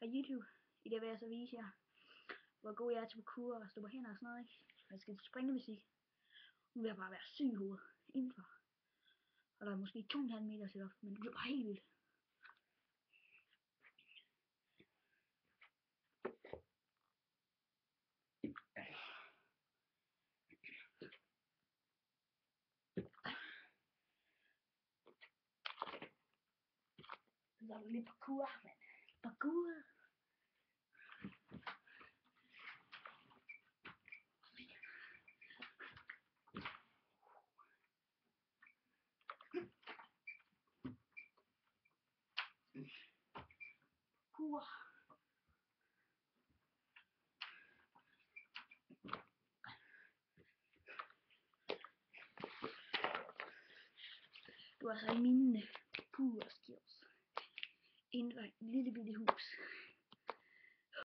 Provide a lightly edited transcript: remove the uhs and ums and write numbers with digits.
Hej YouTube. I dag vil jeg så vise jer, hvor god jeg er til parkour og stå på hænder og sådan noget, ikke? Jeg skal til springemusik. Nu vil jeg bare være syg i hovedet indenfor. Og der er måske 2,5 meter til op, men det bliver bare helt vildt. Så er der lidt parkour, men parkour. Parkour. Du har altså mine parkour skills. En lille bitte